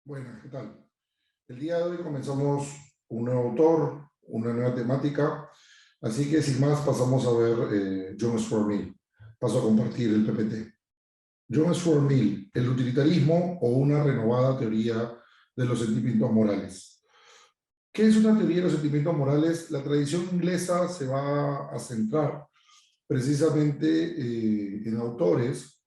Buenas, ¿qué tal? El día de hoy comenzamos un nuevo autor, una nueva temática, así que sin más pasamos a ver John Stuart Mill. Paso a compartir el PPT. John Stuart Mill, el utilitarismo o una renovada teoría de los sentimientos morales. ¿Qué es una teoría de los sentimientos morales? La tradición inglesa se va a centrar precisamente en autores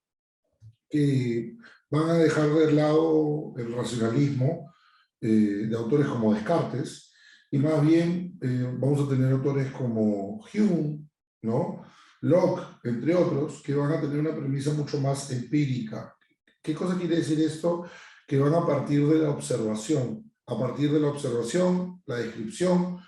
que van a dejar de lado el racionalismo de autores como Descartes, y más bien vamos a tener autores como Hume, ¿no? Locke, entre otros, que van a tener una premisa mucho más empírica. ¿Qué cosa quiere decir esto? Que van a partir de la observación. A partir de la observación, la descripción,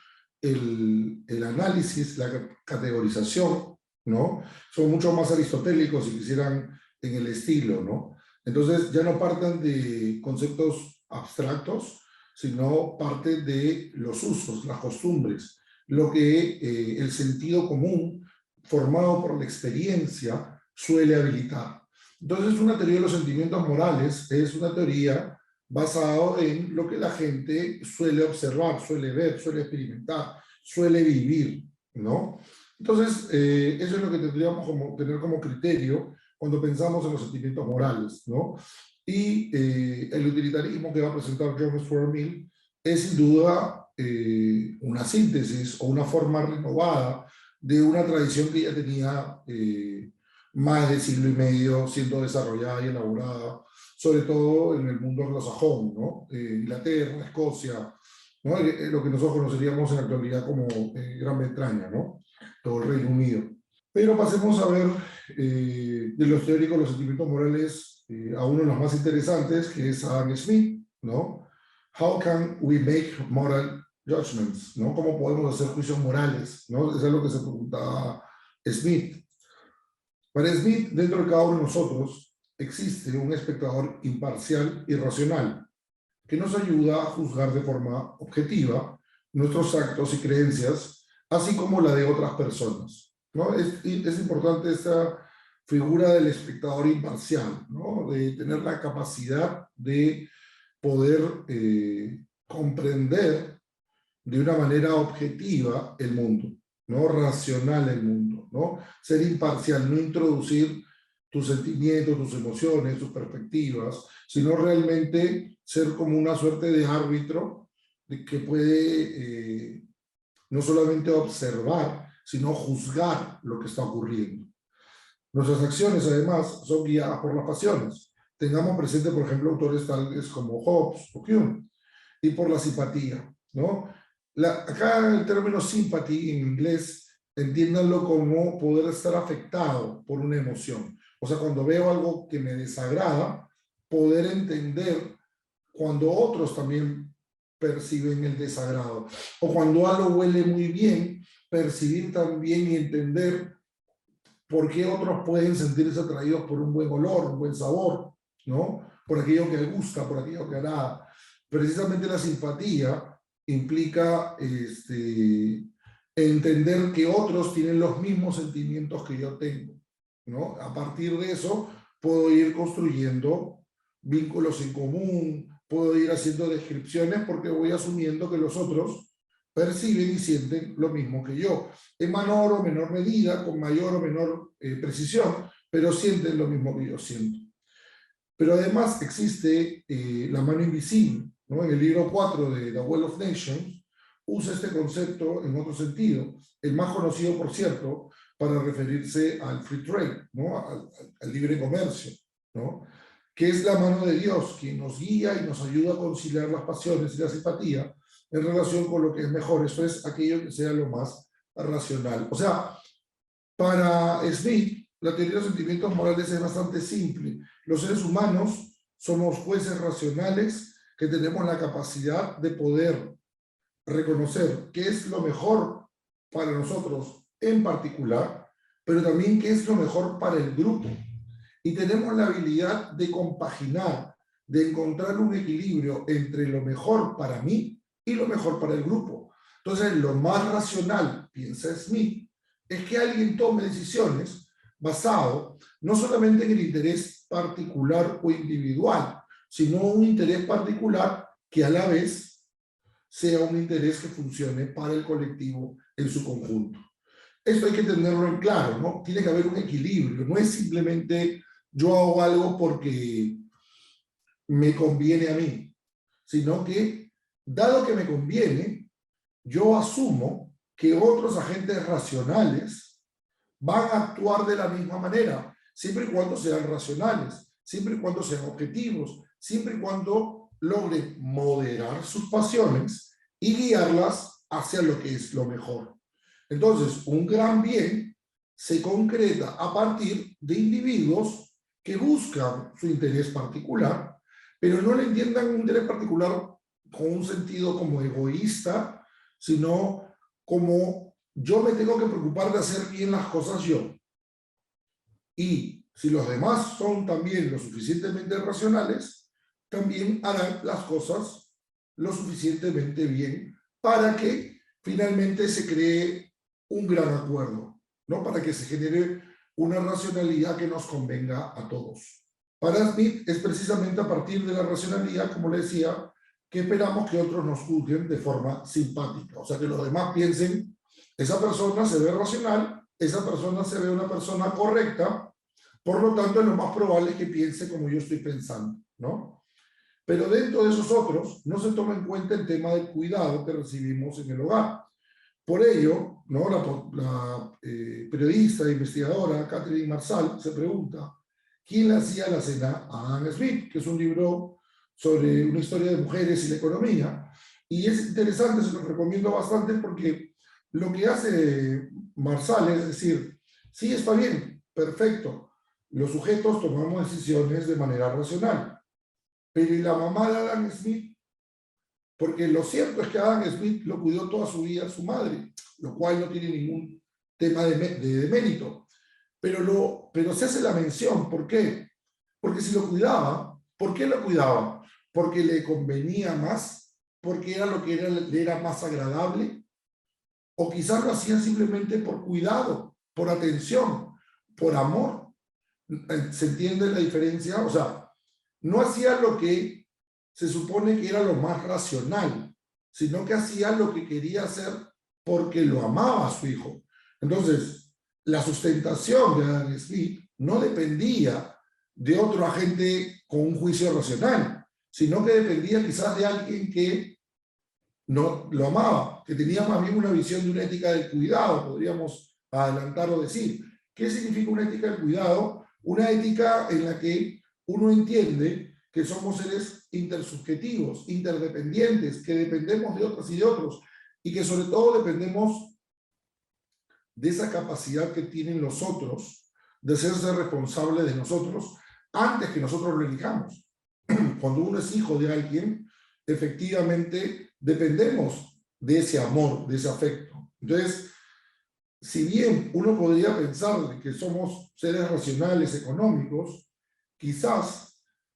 el análisis, la categorización, ¿no? Son mucho más aristotélicos, si quisieran, en el estilo, ¿no? Entonces ya no parten de conceptos abstractos, sino parte de los usos, las costumbres, lo que el sentido común formado por la experiencia suele habilitar. Entonces una teoría de los sentimientos morales es una teoría basada en lo que la gente suele observar, suele ver, suele experimentar, suele vivir, ¿no? Entonces, eso es lo que tendríamos como, tener como criterio cuando pensamos en los sentimientos morales, ¿no? Y el utilitarismo que va a presentar John Stuart Mill es sin duda una síntesis o una forma renovada de una tradición que ya tenía más de siglo y medio siendo desarrollada y elaborada, sobre todo en el mundo anglosajón, ¿no? Inglaterra, Escocia, ¿no? Lo que nosotros conoceríamos en la actualidad como Gran Bretaña, ¿no? Todo el Reino Unido. Pero pasemos a ver de los teóricos de los sentimientos morales a uno de los más interesantes, que es Adam Smith, ¿no? How can we make moral judgments, ¿no? ¿Cómo podemos hacer juicios morales, ¿no? Eso es lo que se preguntaba Smith. Para Smith, dentro de cada uno de nosotros existe un espectador imparcial y racional que nos ayuda a juzgar de forma objetiva nuestros actos y creencias, así como la de otras personas, ¿no? Es importante esta figura del espectador imparcial, ¿no? De tener la capacidad de poder comprender de una manera objetiva el mundo, ¿no? Racional el mundo, ¿no? Ser imparcial, no introducir tus sentimientos, tus emociones, tus perspectivas, sino realmente ser como una suerte de árbitro de que puede no solamente observar, sino juzgar lo que está ocurriendo. Nuestras acciones, además, son guiadas por las pasiones. Tengamos presente, por ejemplo, autores tales como Hobbes o Hume, y por la simpatía, ¿no? Acá el término sympathy en inglés, entiéndanlo como poder estar afectado por una emoción. O sea, cuando veo algo que me desagrada, poder entender cuando otros también perciben el desagrado. O cuando algo huele muy bien, percibir también y entender por qué otros pueden sentirse atraídos por un buen olor, un buen sabor, ¿no? Por aquello que gusta, por aquello que agrada. Precisamente la simpatía implica entender que otros tienen los mismos sentimientos que yo tengo, ¿no? A partir de eso puedo ir construyendo vínculos en común, puedo ir haciendo descripciones porque voy asumiendo que los otros perciben y sienten lo mismo que yo, en menor o menor medida, con mayor o menor precisión, pero sienten lo mismo que yo siento. Pero además existe la mano invisible, ¿no? En el libro 4 de The Well of Nations usa este concepto en otro sentido, el más conocido, por cierto, para referirse al free trade, ¿no? Al libre comercio, ¿no? Que es la mano de Dios, quien nos guía y nos ayuda a conciliar las pasiones y la simpatía en relación con lo que es mejor, eso es aquello que sea lo más racional. O sea, para Smith, la teoría de los sentimientos morales es bastante simple. Los seres humanos somos jueces racionales que tenemos la capacidad de poder reconocer qué es lo mejor para nosotros en particular, pero también qué es lo mejor para el grupo. Y tenemos la habilidad de compaginar, de encontrar un equilibrio entre lo mejor para mí y lo mejor para el grupo. Entonces, lo más racional, piensa Smith, es que alguien tome decisiones basado no solamente en el interés particular o individual, sino un interés particular que a la vez sea un interés que funcione para el colectivo en su conjunto. Esto hay que tenerlo en claro, ¿no? Tiene que haber un equilibrio, no es simplemente yo hago algo porque me conviene a mí, sino que, dado que me conviene, yo asumo que otros agentes racionales van a actuar de la misma manera, siempre y cuando sean racionales, siempre y cuando sean objetivos, siempre y cuando logren moderar sus pasiones y guiarlas hacia lo que es lo mejor. Entonces, un gran bien se concreta a partir de individuos que buscan su interés particular, pero no le entiendan un interés particular con un sentido como egoísta, sino como yo me tengo que preocupar de hacer bien las cosas yo. Y si los demás son también lo suficientemente racionales, también harán las cosas lo suficientemente bien para que finalmente se cree un gran acuerdo, ¿no? Para que se genere una racionalidad que nos convenga a todos. Para Smith es precisamente a partir de la racionalidad, como le decía, que esperamos que otros nos juzguen de forma simpática. O sea, que los demás piensen, esa persona se ve racional, esa persona se ve una persona correcta, por lo tanto es lo más probable que piense como yo estoy pensando, ¿no? Pero dentro de esos otros no se toma en cuenta el tema del cuidado que recibimos en el hogar. Por ello, ¿no? la periodista e investigadora Catherine Marsal se pregunta, ¿quién le hacía la cena a Adam Smith? Que es un libro sobre una historia de mujeres y la economía. Y es interesante, se lo recomiendo bastante porque lo que hace Marsal es decir, sí, está bien, perfecto, los sujetos tomamos decisiones de manera racional, pero ¿y la mamá de Adam Smith? Porque lo cierto es que Adam Smith lo cuidó toda su vida su madre, lo cual no tiene ningún tema de mérito. Pero se hace la mención, ¿por qué? Porque si lo cuidaba, ¿por qué lo cuidaba? Porque le convenía más, porque era lo que le era más agradable, o quizás lo hacían simplemente por cuidado, por atención, por amor. ¿Se entiende la diferencia? O sea, no hacía lo que se supone que era lo más racional, sino que hacía lo que quería hacer porque lo amaba a su hijo. Entonces, la sustentación de Adam Smith no dependía de otro agente con un juicio racional, sino que dependía quizás de alguien que no lo amaba, que tenía más bien una visión de una ética del cuidado, podríamos adelantar o decir. ¿Qué significa una ética del cuidado? Una ética en la que uno entiende que somos seres intersubjetivos, interdependientes, que dependemos de otras y de otros, y que sobre todo dependemos de esa capacidad que tienen los otros de hacerse responsables de nosotros antes que nosotros lo elijamos. Cuando uno es hijo de alguien, efectivamente dependemos de ese amor, de ese afecto. Entonces, si bien uno podría pensar que somos seres racionales económicos, quizás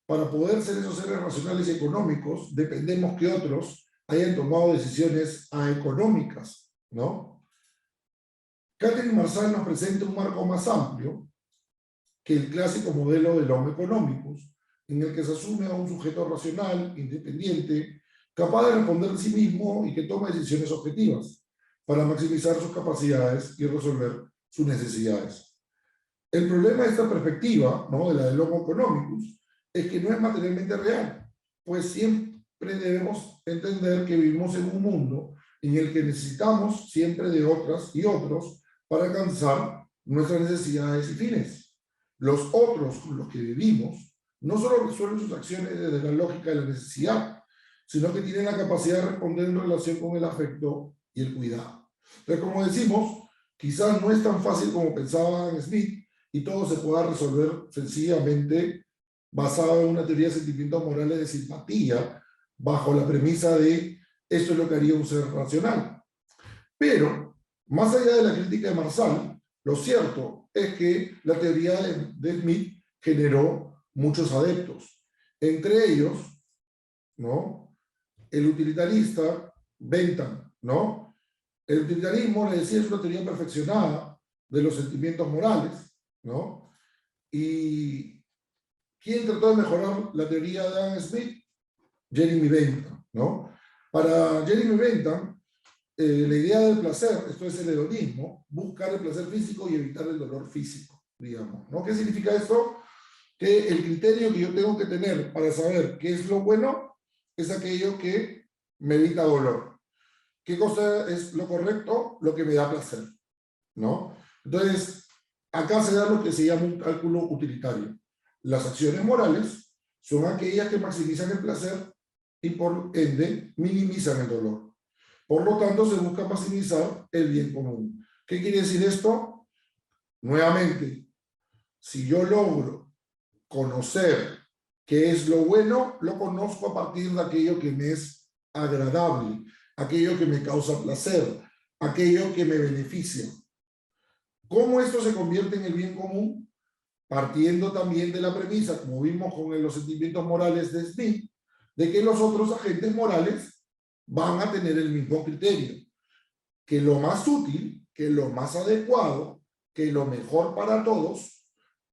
para poder ser esos seres racionales y económicos dependemos que otros hayan tomado decisiones económicas, ¿no? Catherine Marsal nos presenta un marco más amplio que el clásico modelo del Homo economicus, en el que se asume a un sujeto racional, independiente, capaz de responder de sí mismo y que toma decisiones objetivas para maximizar sus capacidades y resolver sus necesidades. El problema de esta perspectiva, ¿no?, de la del Homo economicus, es que no es materialmente real, pues siempre debemos entender que vivimos en un mundo en el que necesitamos siempre de otras y otros para alcanzar nuestras necesidades y fines. Los otros con los que vivimos no solo resuelven sus acciones desde la lógica de la necesidad, sino que tienen la capacidad de responder en relación con el afecto y el cuidado. Pero como decimos, quizás no es tan fácil como pensaba Smith y todo se pueda resolver sencillamente basado en una teoría de sentimientos morales de simpatía, bajo la premisa de esto es lo que haría un ser racional. Pero, más allá de la crítica de Marsal, lo cierto es que la teoría de Smith generó muchos adeptos. Entre ellos, ¿no?, el utilitarista Bentham, ¿no? El utilitarismo, le decía, es una teoría perfeccionada de los sentimientos morales, ¿no? Y ¿Quién trató de mejorar la teoría de Adam Smith? Jeremy Bentham, ¿no? Para Jeremy Bentham, la idea del placer, esto es el hedonismo, buscar el placer físico y evitar el dolor físico, digamos, ¿no? ¿Qué significa esto? Que el criterio que yo tengo que tener para saber qué es lo bueno es aquello que me evita dolor. ¿Qué cosa es lo correcto? Lo que me da placer, ¿no? Entonces, acá se da lo que se llama un cálculo utilitario. Las acciones morales son aquellas que maximizan el placer y por ende minimizan el dolor. Por lo tanto, se busca maximizar el bien común. ¿Qué quiere decir esto? Nuevamente, si yo logro conocer qué es lo bueno, lo conozco a partir de aquello que me es agradable, aquello que me causa placer, aquello que me beneficia. ¿Cómo esto se convierte en el bien común? Partiendo también de la premisa, como vimos con los sentimientos morales de Smith, de que los otros agentes morales van a tener el mismo criterio, que lo más útil, que lo más adecuado, que lo mejor para todos,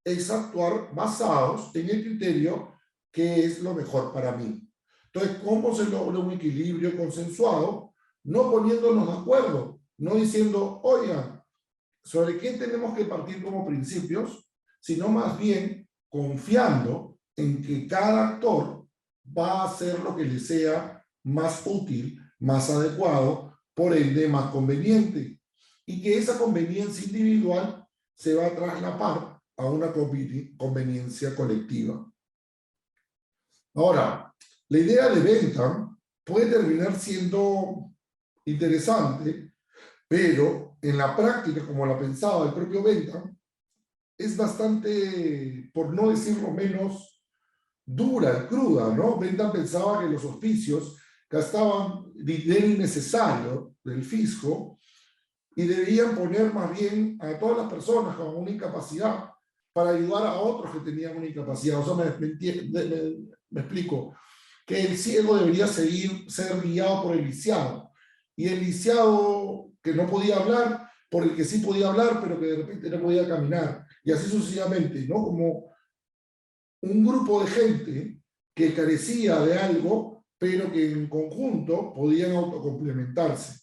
es actuar basados en el criterio que es lo mejor para mí. Entonces, ¿cómo se logra un equilibrio consensuado? No poniéndonos de acuerdo, no diciendo, oigan, ¿sobre qué tenemos que partir como principios? Sino más bien confiando en que cada actor va a hacer lo que le sea más útil, más adecuado, por ende más conveniente. Y que esa conveniencia individual se va a traslapar a una conveniencia colectiva. Ahora, la idea de Bentham puede terminar siendo interesante, pero en la práctica, como la pensaba el propio Bentham, es bastante, por no decirlo menos, dura y cruda, ¿no? Bentham pensaba que los hospicios gastaban dinero innecesario del fisco y debían poner más bien a todas las personas con una incapacidad para ayudar a otros que tenían una incapacidad. O sea, me explico, que el ciego debería ser guiado por el lisiado, y el lisiado que no podía hablar, por el que sí podía hablar, pero que de repente no podía caminar, y así sucesivamente, ¿no? Como un grupo de gente que carecía de algo, pero que en conjunto podían autocomplementarse.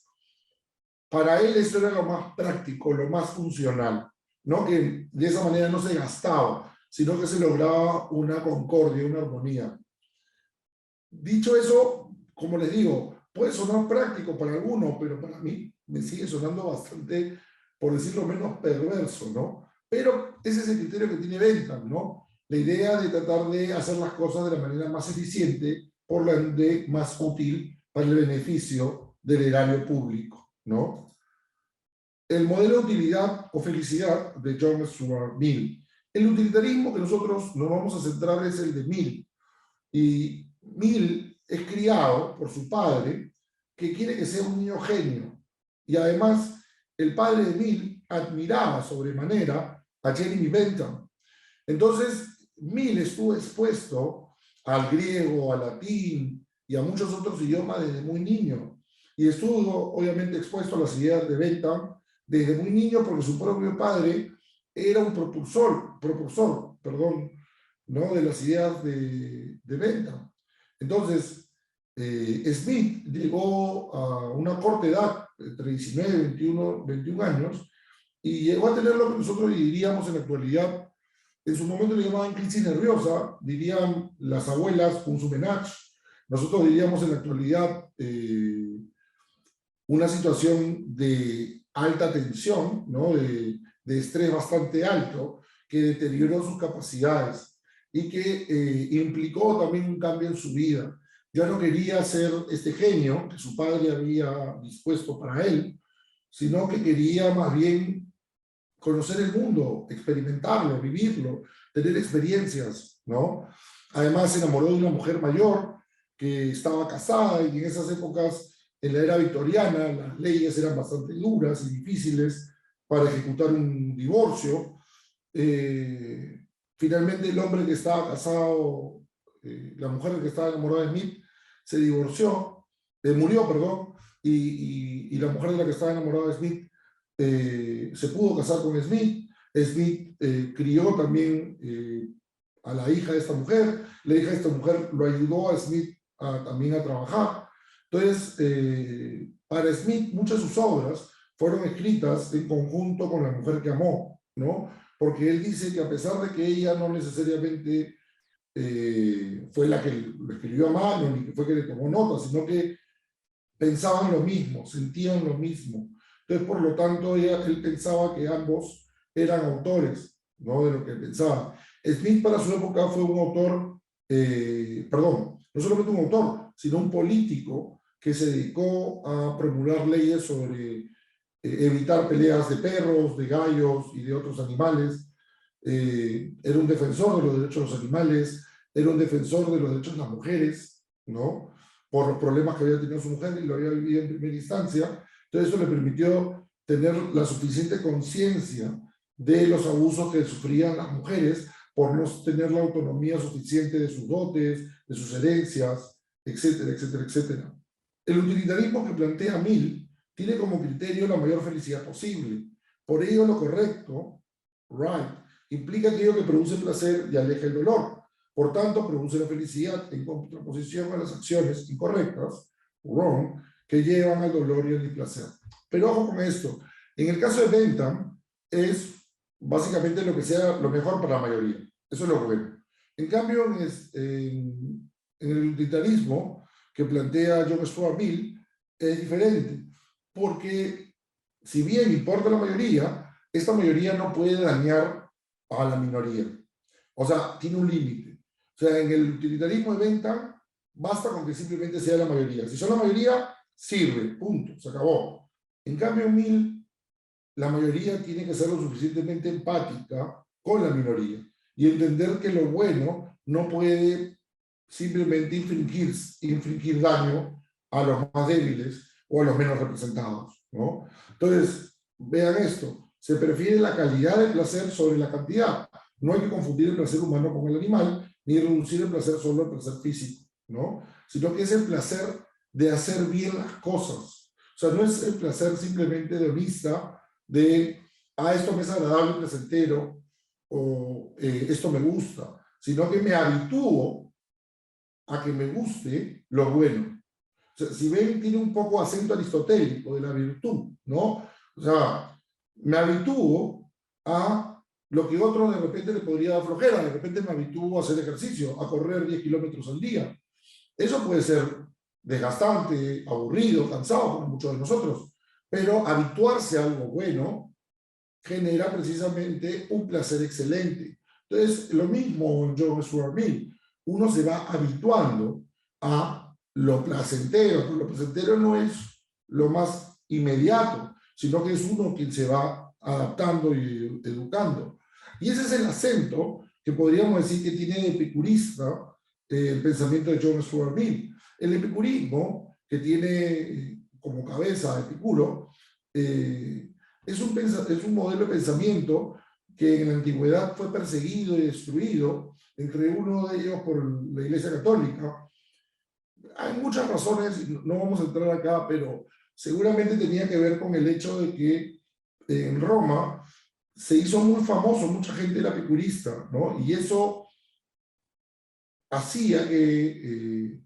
Para él eso era lo más práctico, lo más funcional, ¿no? Que de esa manera no se gastaba, sino que se lograba una concordia, una armonía. Dicho eso, como les digo, puede sonar práctico para algunos, pero para mí me sigue sonando bastante, por decirlo menos, perverso, ¿no? Pero ese es el criterio que tiene Bentham, ¿no? La idea de tratar de hacer las cosas de la manera más eficiente, por la de más útil para el beneficio del erario público, ¿no? El modelo de utilidad o felicidad de John Stuart Mill. El utilitarismo que nosotros nos vamos a centrar es el de Mill. Y Mill es criado por su padre, que quiere que sea un niño genio. Y además, el padre de Mill admiraba sobremanera a Jeremy Bentham. Entonces, Mill estuvo expuesto al griego, al latín y a muchos otros idiomas desde muy niño. Y estuvo, obviamente, expuesto a las ideas de Bentham desde muy niño porque su propio padre era un propulsor, ¿no? De las ideas de Bentham. Entonces, Smith llegó a una corta edad, entre 19 y 21 años, y llegó a tener lo que nosotros diríamos en la actualidad, en su momento le llamaban crisis nerviosa, dirían las abuelas un sumenach, nosotros diríamos en la actualidad una situación de alta tensión, ¿no? de estrés bastante alto, que deterioró sus capacidades y que implicó también un cambio en su vida. Ya no quería ser este genio que su padre había dispuesto para él, sino que quería más bien conocer el mundo, experimentarlo, vivirlo, tener experiencias, ¿no? Además se enamoró de una mujer mayor que estaba casada, y en esas épocas, en la era victoriana, las leyes eran bastante duras y difíciles para ejecutar un divorcio. Finalmente el hombre que estaba casado, la mujer que estaba enamorada de Smith, se divorció, murió, perdón, y la mujer de la que estaba enamorada de Smith se pudo casar con Smith. Smith crió también a la hija de esta mujer. La hija de esta mujer lo ayudó a Smith también a trabajar. Entonces, para Smith, muchas de sus obras fueron escritas en conjunto con la mujer que amó, ¿no? Porque él dice que a pesar de que ella no necesariamente fue la que lo escribió a mano, ni que fue que le tomó nota, sino que pensaban lo mismo, sentían lo mismo. Entonces, por lo tanto, él pensaba que ambos eran autores, ¿no? De lo que pensaba. Smith para su época fue un autor, perdón, no solamente un autor, sino un político que se dedicó a promulgar leyes sobre evitar peleas de perros, de gallos y de otros animales. Era un defensor de los derechos de los animales, era un defensor de los derechos de las mujeres, ¿no? Por los problemas que había tenido su mujer y lo había vivido en primera instancia. Entonces eso le permitió tener la suficiente conciencia de los abusos que sufrían las mujeres por no tener la autonomía suficiente de sus dotes, de sus herencias, etcétera, etcétera, etcétera. El utilitarismo que plantea Mill tiene como criterio la mayor felicidad posible. Por ello lo correcto, right, implica aquello que produce placer y aleja el dolor. Por tanto, produce la felicidad en contraposición a las acciones incorrectas, wrong, que llevan al dolor y al displacer. Pero ojo con esto. En el caso de Bentham, es básicamente lo que sea lo mejor para la mayoría. Eso es lo bueno. En cambio, en el utilitarismo que plantea John Stuart Mill, es diferente. Porque si bien importa la mayoría, esta mayoría no puede dañar a la minoría. O sea, tiene un límite. O sea, en el utilitarismo de Bentham, basta con que simplemente sea la mayoría. Si son la mayoría, sirve, punto, se acabó. En cambio, en Mill, la mayoría tiene que ser lo suficientemente empática con la minoría y entender que lo bueno no puede simplemente infringir daño a los más débiles o a los menos representados, ¿no? Entonces, vean esto, se prefiere la calidad del placer sobre la cantidad. No hay que confundir el placer humano con el animal, ni reducir el placer solo al placer físico, ¿no? Sino que es el placer de hacer bien las cosas. O sea, no es el placer simplemente de vista de, esto me es agradable, placentero, o esto me gusta, sino que me habitúo a que me guste lo bueno. O sea, si ven, tiene un poco acento aristotélico de la virtud, ¿no? O sea, me habitúo a lo que otro de repente le podría dar flojera, de repente me habitúo a hacer ejercicio, a correr 10 kilómetros al día. Eso puede ser desgastante, aburrido, cansado, como muchos de nosotros, pero habituarse a algo bueno genera precisamente un placer excelente. Entonces, lo mismo en John Stuart Mill, uno se va habituando a lo placentero, pero lo placentero no es lo más inmediato, sino que es uno quien se va adaptando y educando. Y ese es el acento que podríamos decir que tiene de epicurista el pensamiento de John Stuart Mill. El epicurismo, que tiene como cabeza a Epicuro, es un modelo de pensamiento que en la antigüedad fue perseguido y destruido, entre uno de ellos por la Iglesia Católica. Hay muchas razones, no vamos a entrar acá, pero seguramente tenía que ver con el hecho de que en Roma se hizo muy famoso, mucha gente era epicurista, ¿no? Y eso hacía que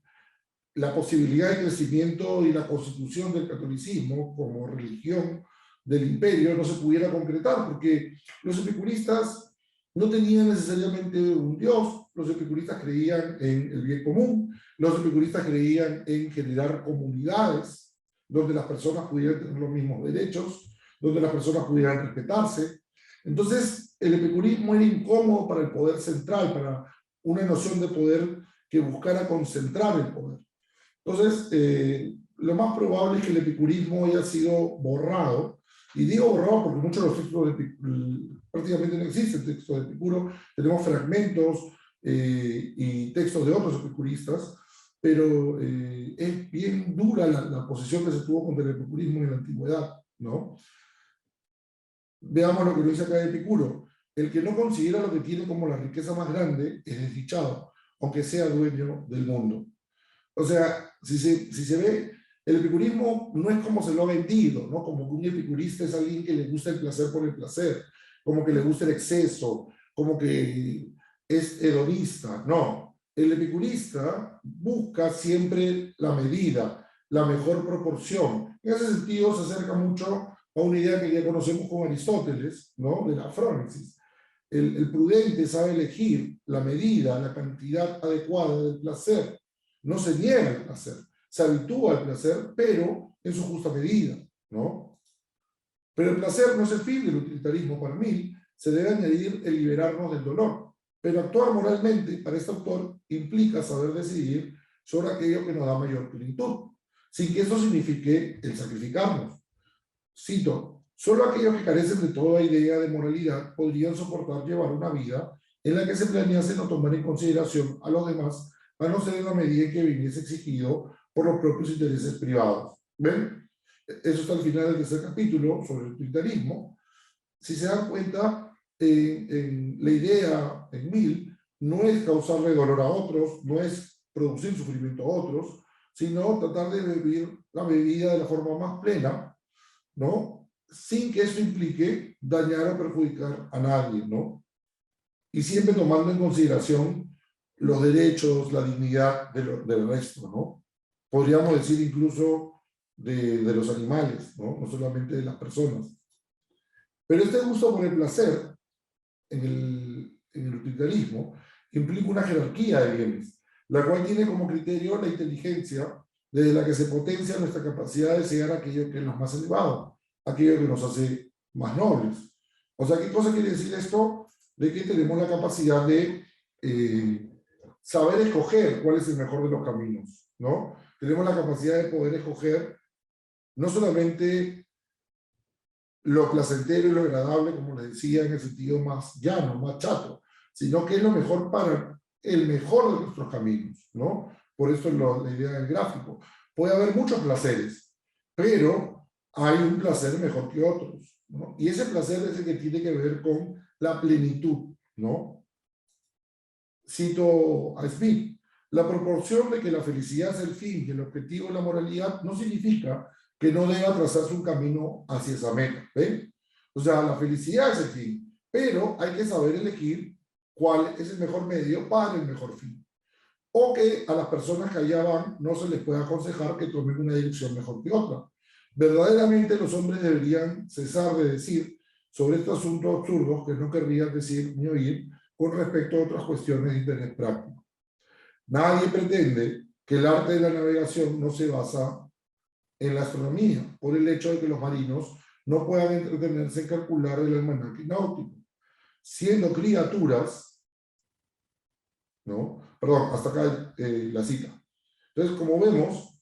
la posibilidad de crecimiento y la constitución del catolicismo como religión del imperio no se pudiera concretar, porque los epicuristas no tenían necesariamente un dios, los epicuristas creían en el bien común, los epicuristas creían en generar comunidades donde las personas pudieran tener los mismos derechos, donde las personas pudieran respetarse. Entonces, el epicurismo era incómodo para el poder central, para una noción de poder que buscara concentrar el poder. Entonces, lo más probable es que el epicurismo haya sido borrado, y digo borrado porque muchos de los textos prácticamente no existen textos de Epicuro, tenemos fragmentos y textos de otros epicuristas, pero es bien dura la posición que se tuvo contra el epicurismo en la antigüedad, ¿no? Veamos lo que lo dice acá de Epicuro. El que no considera lo que tiene como la riqueza más grande es desdichado, aunque sea dueño del mundo. O sea, si se ve, el epicurismo no es como se lo ha vendido, ¿no? Como que un epicurista es alguien que le gusta el placer por el placer, como que le gusta el exceso, como que es hedonista. No, el epicurista busca siempre la medida, la mejor proporción. En ese sentido se acerca mucho a una idea que ya conocemos con Aristóteles, ¿no? De la frónesis. El prudente sabe elegir la medida, la cantidad adecuada del placer. No se niega al placer, se habitúa al placer, pero en su justa medida, ¿no? Pero el placer no es el fin del utilitarismo para mí, se debe añadir el liberarnos del dolor. Pero actuar moralmente para este autor implica saber decidir sobre aquello que nos da mayor plenitud, sin que eso signifique el sacrificarnos. Cito, solo aquellos que carecen de toda idea de moralidad podrían soportar llevar una vida en la que se planease no tomar en consideración a los demás, a no ser en la medida en que viniese exigido por los propios intereses privados. ¿Ven? Eso está al final del tercer capítulo sobre el utilitarismo. Si se dan cuenta, la idea en Mill no es causarle dolor a otros, no es producir sufrimiento a otros, sino tratar de vivir la vida de la forma más plena, ¿no? Sin que esto implique dañar o perjudicar a nadie, ¿no? Y siempre tomando en consideración los derechos, la dignidad del resto, ¿no? Podríamos decir incluso de los animales, ¿no? No solamente de las personas. Pero este gusto por el placer en el utilitarismo implica una jerarquía de bienes, la cual tiene como criterio la inteligencia, desde la que se potencia nuestra capacidad de desear aquello que es lo más elevado, aquello que nos hace más nobles. O sea, ¿qué cosa quiere decir esto? De que tenemos la capacidad de saber escoger cuál es el mejor de los caminos, ¿no? Tenemos la capacidad de poder escoger no solamente lo placentero y lo agradable, como les decía, en el sentido más llano, más chato, sino que es lo mejor para el mejor de nuestros caminos, ¿no? Por eso la idea del gráfico. Puede haber muchos placeres, pero hay un placer mejor que otros, ¿no? Y ese placer es el que tiene que ver con la plenitud, ¿no? Cito a Smith, la proporción de que la felicidad es el fin y el objetivo de la moralidad no significa que no deba trazarse un camino hacia esa meta, ¿ven? O sea, la felicidad es el fin, pero hay que saber elegir cuál es el mejor medio para el mejor fin. O que a las personas que allá van no se les puede aconsejar que tomen una dirección mejor que otra. Verdaderamente los hombres deberían cesar de decir sobre estos asuntos absurdos que no querrían decir ni oír con respecto a otras cuestiones de interés práctico. Nadie pretende que el arte de la navegación no se basa en la astronomía, por el hecho de que los marinos no puedan entretenerse en calcular el almanaque náutico. Siendo criaturas, ¿no? Perdón, hasta acá la cita. Entonces, como vemos,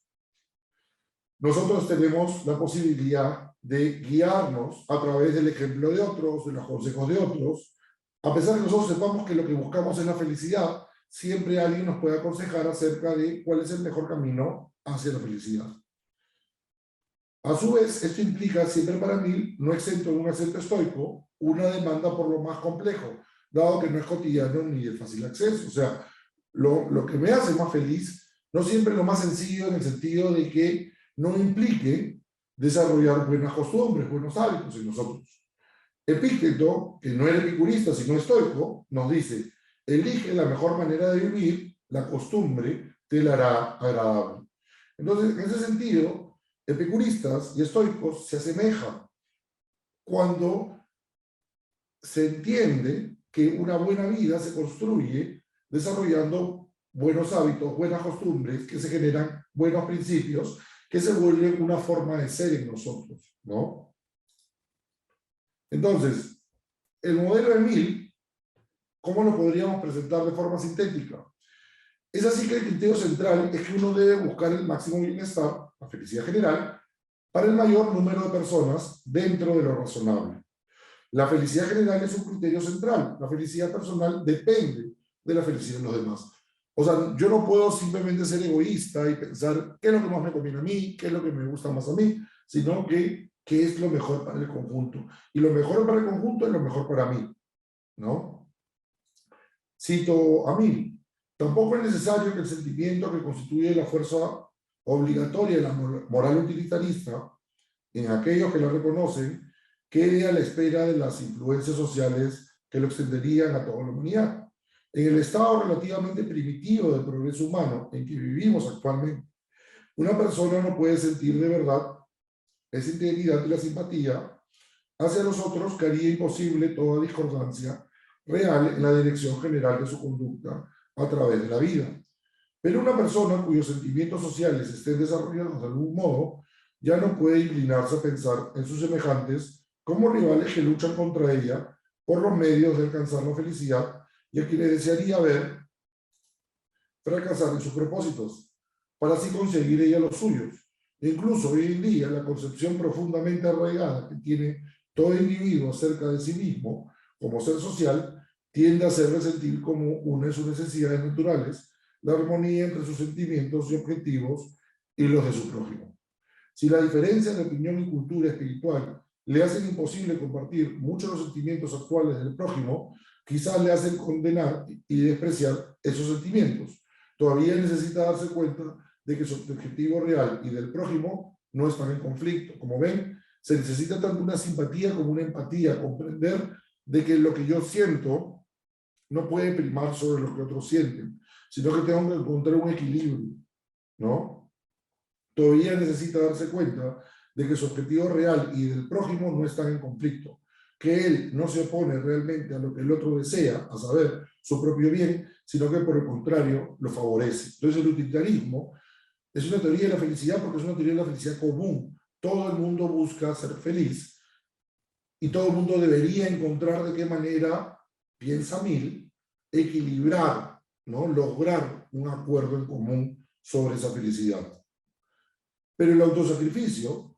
nosotros tenemos la posibilidad de guiarnos a través del ejemplo de otros, de los consejos de otros. A pesar de que nosotros sepamos que lo que buscamos es la felicidad, siempre alguien nos puede aconsejar acerca de cuál es el mejor camino hacia la felicidad. A su vez, esto implica, siempre para mí, no exento de un acento estoico, una demanda por lo más complejo, dado que no es cotidiano ni de fácil acceso. O sea, lo que me hace más feliz, no siempre es lo más sencillo en el sentido de que no implique desarrollar buenas costumbres, buenos hábitos en nosotros. Epícteto, que no era epicurista sino estoico, nos dice, elige la mejor manera de vivir, la costumbre te la hará agradable. Entonces, en ese sentido, epicuristas y estoicos se asemejan cuando se entiende que una buena vida se construye desarrollando buenos hábitos, buenas costumbres, que se generan buenos principios, que se vuelven una forma de ser en nosotros, ¿no? Entonces, el modelo de Mill, ¿cómo lo podríamos presentar de forma sintética? Es así que el criterio central es que uno debe buscar el máximo bienestar, la felicidad general, para el mayor número de personas dentro de lo razonable. La felicidad general es un criterio central. La felicidad personal depende de la felicidad de los demás. O sea, yo no puedo simplemente ser egoísta y pensar qué es lo que más me conviene a mí, qué es lo que me gusta más a mí, sino que qué es lo mejor para el conjunto. Y lo mejor para el conjunto es lo mejor para mí, ¿no? Cito a Mill. Tampoco es necesario que el sentimiento que constituye la fuerza obligatoria de la moral utilitarista en aquellos que la reconocen quede a la espera de las influencias sociales que lo extenderían a toda la humanidad. En el estado relativamente primitivo del progreso humano en que vivimos actualmente, una persona no puede sentir de verdad esa integridad y la simpatía hacia los otros que haría imposible toda discordancia real en la dirección general de su conducta a través de la vida. Pero una persona cuyos sentimientos sociales estén desarrollados de algún modo ya no puede inclinarse a pensar en sus semejantes como rivales que luchan contra ella por los medios de alcanzar la felicidad y a quienes desearía ver fracasar en sus propósitos, para así conseguir ella los suyos. E incluso hoy en día la concepción profundamente arraigada que tiene todo individuo acerca de sí mismo como ser social tiende a hacerle sentir como una de sus necesidades naturales la armonía entre sus sentimientos y objetivos y los de su prójimo. Si la diferencia de opinión y cultura espiritual le hacen imposible compartir muchos de los sentimientos actuales del prójimo, quizás le hacen condenar y despreciar esos sentimientos. Todavía necesita darse cuenta de que su objetivo real y del prójimo no están en conflicto. Como ven, se necesita tanto una simpatía como una empatía, comprender de que lo que yo siento no puede primar sobre lo que otros sienten, sino que tengo que encontrar un equilibrio, ¿no? Todavía necesita darse cuenta de que su objetivo real y del prójimo no están en conflicto, que él no se opone realmente a lo que el otro desea, a saber, su propio bien, sino que por el contrario lo favorece. Entonces el utilitarismo es una teoría de la felicidad porque es una teoría de la felicidad común. Todo el mundo busca ser feliz y todo el mundo debería encontrar de qué manera, piensa Mill, equilibrar, ¿no? Lograr un acuerdo en común sobre esa felicidad. Pero el autosacrificio,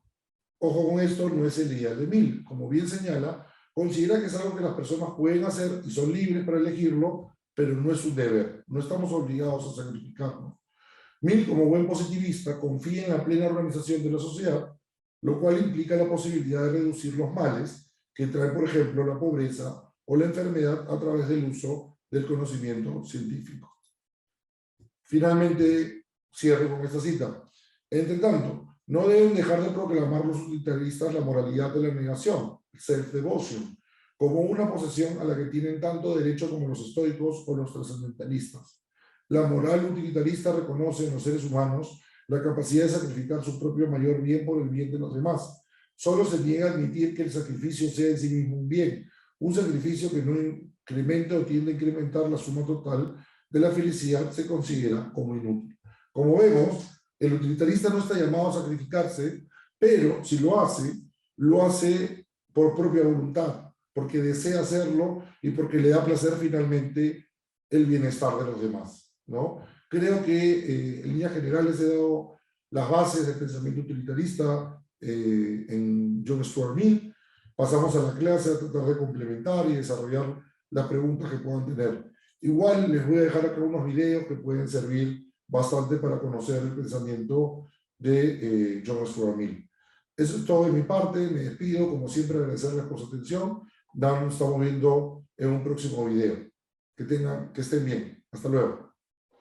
ojo con esto, no es el ideal de Mill. Como bien señala, considera que es algo que las personas pueden hacer y son libres para elegirlo, pero no es un deber. No estamos obligados a sacrificarnos. Mill, como buen positivista, confía en la plena organización de la sociedad, lo cual implica la posibilidad de reducir los males que trae, por ejemplo, la pobreza o la enfermedad a través del uso del conocimiento científico. Finalmente, cierro con esta cita. Entre tanto, no deben dejar de proclamar los utilitaristas la moralidad de la negación, self-devotion, como una posesión a la que tienen tanto derecho como los estoicos o los trascendentalistas. La moral utilitarista reconoce en los seres humanos la capacidad de sacrificar su propio mayor bien por el bien de los demás. Solo se niega a admitir que el sacrificio sea en sí mismo un bien, un sacrificio que no incrementa o tiende a incrementar la suma total de la felicidad se considera como inútil. Como vemos, el utilitarista no está llamado a sacrificarse, pero si lo hace por propia voluntad, porque desea hacerlo y porque le da placer finalmente el bienestar de los demás, ¿no? Creo que en líneas generales he dado las bases del pensamiento utilitarista en John Stuart Mill. Pasamos a la clase a tratar de complementar y desarrollar las preguntas que puedan tener. Igual les voy a dejar acá unos videos que pueden servir bastante para conocer el pensamiento de John Stuart Mill. Eso es todo de mi parte, me despido, como siempre agradecerles por su atención. Nos estamos viendo en un próximo video. Que estén bien. Hasta luego.